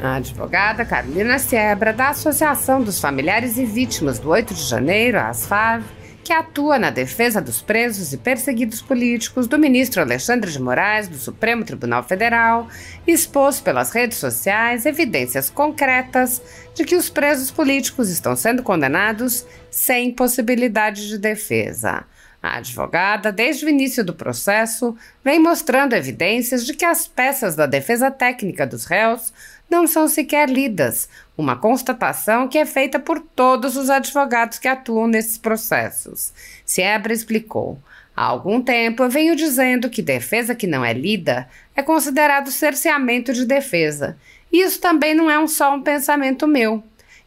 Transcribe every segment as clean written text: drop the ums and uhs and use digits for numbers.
A advogada Carolina Siebra, da Associação dos Familiares e Vítimas do 8 de janeiro, a ASFAV, que atua na defesa dos presos e perseguidos políticos do ministro Alexandre de Moraes, do Supremo Tribunal Federal, expôs pelas redes sociais evidências concretas de que os presos políticos estão sendo condenados sem possibilidade de defesa. A advogada, desde o início do processo, vem mostrando evidências de que as peças da defesa técnica dos réus não são sequer lidas, uma constatação que é feita por todos os advogados que atuam nesses processos. Siebra explicou: há algum tempo eu venho dizendo que defesa que não é lida é considerado cerceamento de defesa. E isso também não é só um pensamento meu.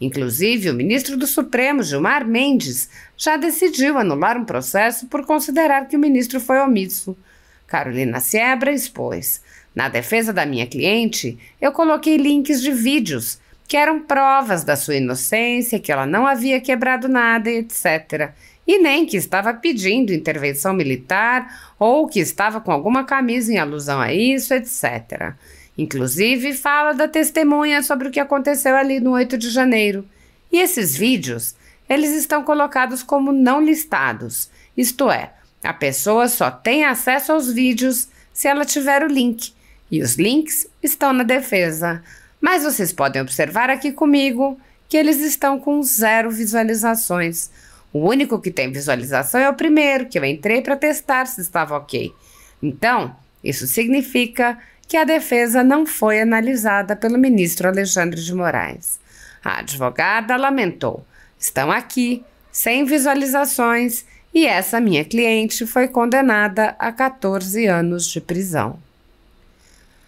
Inclusive, o ministro do Supremo, Gilmar Mendes, já decidiu anular um processo por considerar que o ministro foi omisso. Carolina Siebra expôs: na defesa da minha cliente, eu coloquei links de vídeos que eram provas da sua inocência, que ela não havia quebrado nada, etc. E nem que estava pedindo intervenção militar ou que estava com alguma camisa em alusão a isso, etc. Inclusive, fala da testemunha sobre o que aconteceu ali no 8 de janeiro. E esses vídeos, eles estão colocados como não listados. Isto é, a pessoa só tem acesso aos vídeos se ela tiver o link. E os links estão na defesa. Mas vocês podem observar aqui comigo que eles estão com 0 visualizações. O único que tem visualização é o primeiro, que eu entrei para testar se estava ok. Então, isso significa que a defesa não foi analisada pelo ministro Alexandre de Moraes. A advogada lamentou: estão aqui, sem visualizações, e essa minha cliente foi condenada a 14 anos de prisão.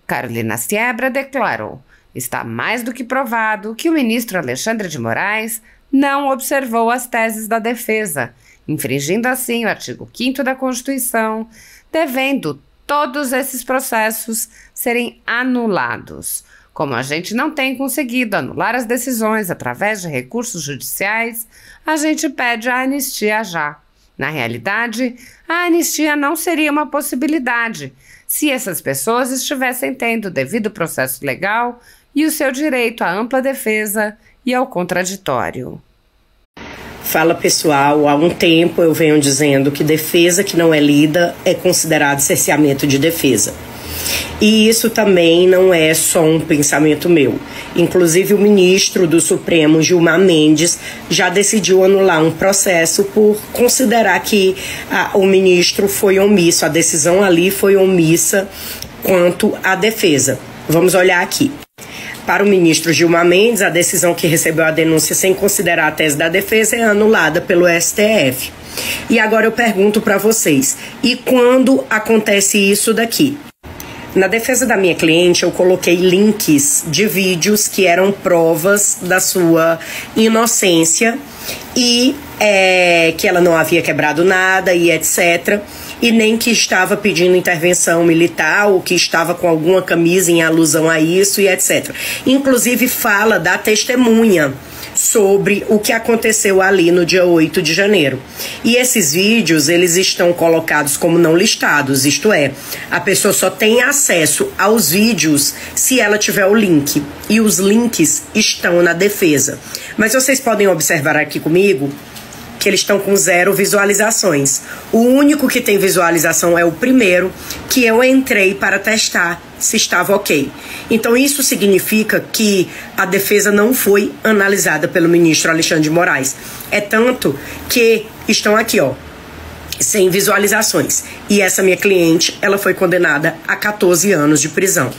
Carolina Siebra declarou: está mais do que provado que o ministro Alexandre de Moraes não observou as teses da defesa, infringindo assim o artigo 5º da Constituição, devendo todos esses processos serem anulados. Como a gente não tem conseguido anular as decisões através de recursos judiciais, a gente pede a anistia já. Na realidade, a anistia não seria uma possibilidade se essas pessoas estivessem tendo o devido processo legal e o seu direito à ampla defesa e ao contraditório. Fala pessoal, há um tempo eu venho dizendo que defesa que não é lida é considerado cerceamento de defesa. E isso também não é só um pensamento meu. Inclusive o ministro do Supremo, Gilmar Mendes, já decidiu anular um processo por considerar que o ministro foi omisso, a decisão ali foi omissa quanto à defesa. Vamos olhar aqui. Para o ministro Gilmar Mendes, a decisão que recebeu a denúncia sem considerar a tese da defesa é anulada pelo STF. E agora eu pergunto para vocês, e quando acontece isso daqui? Na defesa da minha cliente, eu coloquei links de vídeos que eram provas da sua inocência e que ela não havia quebrado nada e etc. E nem que estava pedindo intervenção militar ou que estava com alguma camisa em alusão a isso e etc. Inclusive fala da testemunha sobre o que aconteceu ali no dia 8 de janeiro. E esses vídeos, eles estão colocados como não listados, isto é, a pessoa só tem acesso aos vídeos se ela tiver o link. E os links estão na defesa. Mas vocês podem observar aqui comigo que eles estão com 0 visualizações. O único que tem visualização é o primeiro, que eu entrei para testar se estava ok. Então isso significa que a defesa não foi analisada pelo ministro Alexandre de Moraes. É tanto que estão aqui, ó, sem visualizações. E essa minha cliente, ela foi condenada a 14 anos de prisão.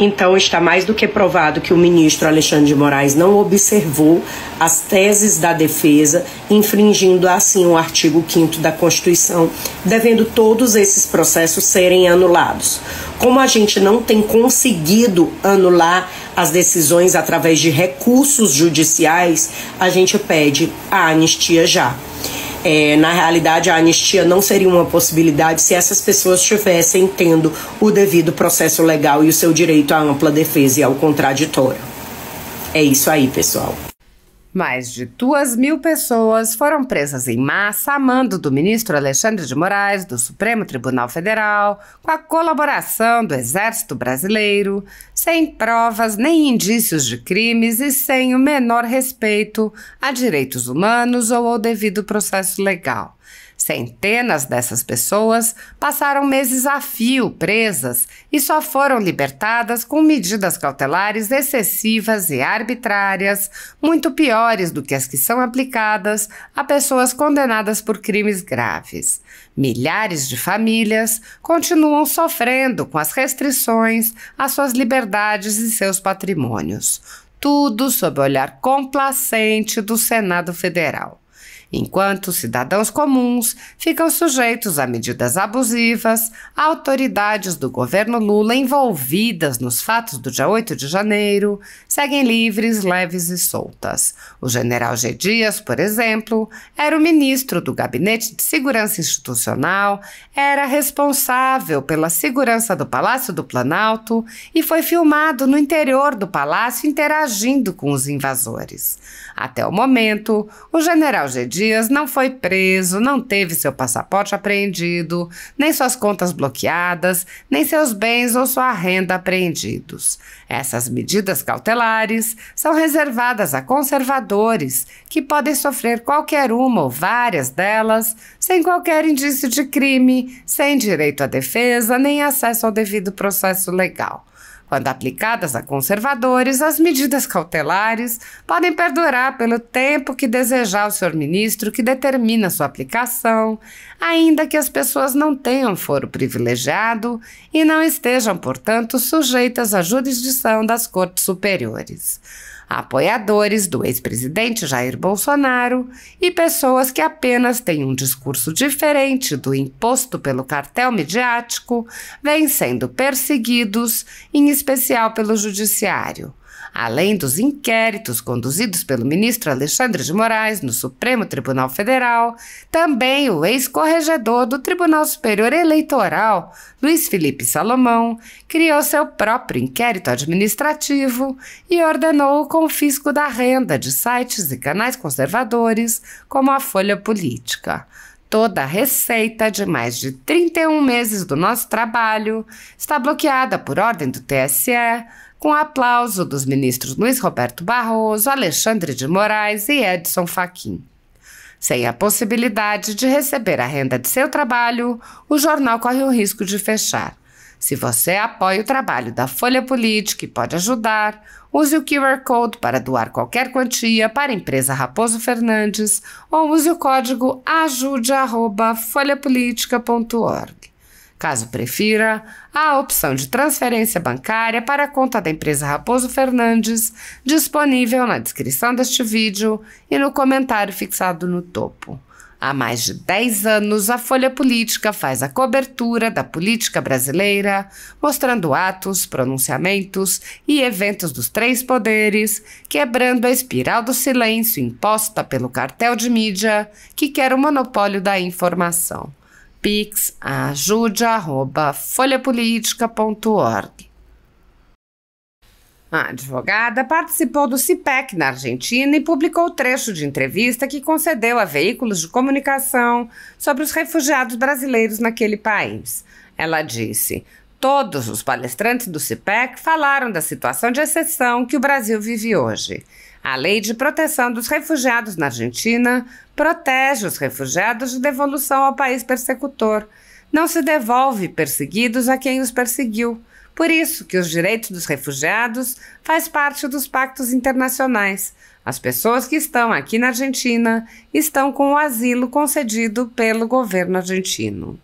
Então está mais do que provado que o ministro Alexandre de Moraes não observou as teses da defesa, infringindo assim o artigo 5º da Constituição, devendo todos esses processos serem anulados. Como a gente não tem conseguido anular as decisões através de recursos judiciais, a gente pede a anistia já. Na realidade, a anistia não seria uma possibilidade se essas pessoas estivessem tendo o devido processo legal e o seu direito à ampla defesa e ao contraditório. É isso aí, pessoal. Mais de 2.000 pessoas foram presas em massa a mando do ministro Alexandre de Moraes, do Supremo Tribunal Federal, com a colaboração do Exército Brasileiro, sem provas nem indícios de crimes e sem o menor respeito a direitos humanos ou ao devido processo legal. Centenas dessas pessoas passaram meses a fio presas e só foram libertadas com medidas cautelares excessivas e arbitrárias, muito piores do que as que são aplicadas a pessoas condenadas por crimes graves. Milhares de famílias continuam sofrendo com as restrições às suas liberdades e seus patrimônios. Tudo sob o olhar complacente do Senado Federal. Enquanto cidadãos comuns ficam sujeitos a medidas abusivas, autoridades do governo Lula envolvidas nos fatos do dia 8 de janeiro seguem livres, leves e soltas. O general G. Dias, por exemplo, era o ministro do Gabinete de Segurança Institucional, era responsável pela segurança do Palácio do Planalto e foi filmado no interior do palácio interagindo com os invasores. Até o momento, o general G. Dias não foi preso, não teve seu passaporte apreendido, nem suas contas bloqueadas, nem seus bens ou sua renda apreendidos. Essas medidas cautelares são reservadas a conservadores, que podem sofrer qualquer uma ou várias delas, sem qualquer indício de crime, sem direito à defesa, nem acesso ao devido processo legal. Quando aplicadas a conservadores, as medidas cautelares podem perdurar pelo tempo que desejar o senhor ministro que determina sua aplicação, ainda que as pessoas não tenham foro privilegiado e não estejam, portanto, sujeitas à jurisdição das cortes superiores. Apoiadores do ex-presidente Jair Bolsonaro e pessoas que apenas têm um discurso diferente do imposto pelo cartel midiático vêm sendo perseguidos, em especial pelo judiciário. Além dos inquéritos conduzidos pelo ministro Alexandre de Moraes no Supremo Tribunal Federal, também o ex-corregedor do Tribunal Superior Eleitoral, Luiz Felipe Salomão, criou seu próprio inquérito administrativo e ordenou o confisco da renda de sites e canais conservadores, como a Folha Política. Toda a receita de mais de 31 meses do nosso trabalho está bloqueada por ordem do TSE, com aplauso dos ministros Luiz Roberto Barroso, Alexandre de Moraes e Edson Fachin. Sem a possibilidade de receber a renda de seu trabalho, o jornal corre o risco de fechar. Se você apoia o trabalho da Folha Política e pode ajudar, use o QR Code para doar qualquer quantia para a empresa Raposo Fernandes ou use o código ajude@folhapolitica.org. Caso prefira, há a opção de transferência bancária para a conta da empresa Raposo Fernandes, disponível na descrição deste vídeo e no comentário fixado no topo. Há mais de 10 anos, a Folha Política faz a cobertura da política brasileira, mostrando atos, pronunciamentos e eventos dos três poderes, quebrando a espiral do silêncio imposta pelo cartel de mídia que quer o monopólio da informação. Pix ajude@folhapolitica.org. A advogada participou do CIPEC na Argentina e publicou trecho de entrevista que concedeu a veículos de comunicação sobre os refugiados brasileiros naquele país. Ela disse: todos os palestrantes do CIPEC falaram da situação de exceção que o Brasil vive hoje. A Lei de Proteção dos Refugiados na Argentina protege os refugiados de devolução ao país persecutor. Não se devolve perseguidos a quem os perseguiu. Por isso que os direitos dos refugiados faz parte dos pactos internacionais. As pessoas que estão aqui na Argentina estão com o asilo concedido pelo governo argentino.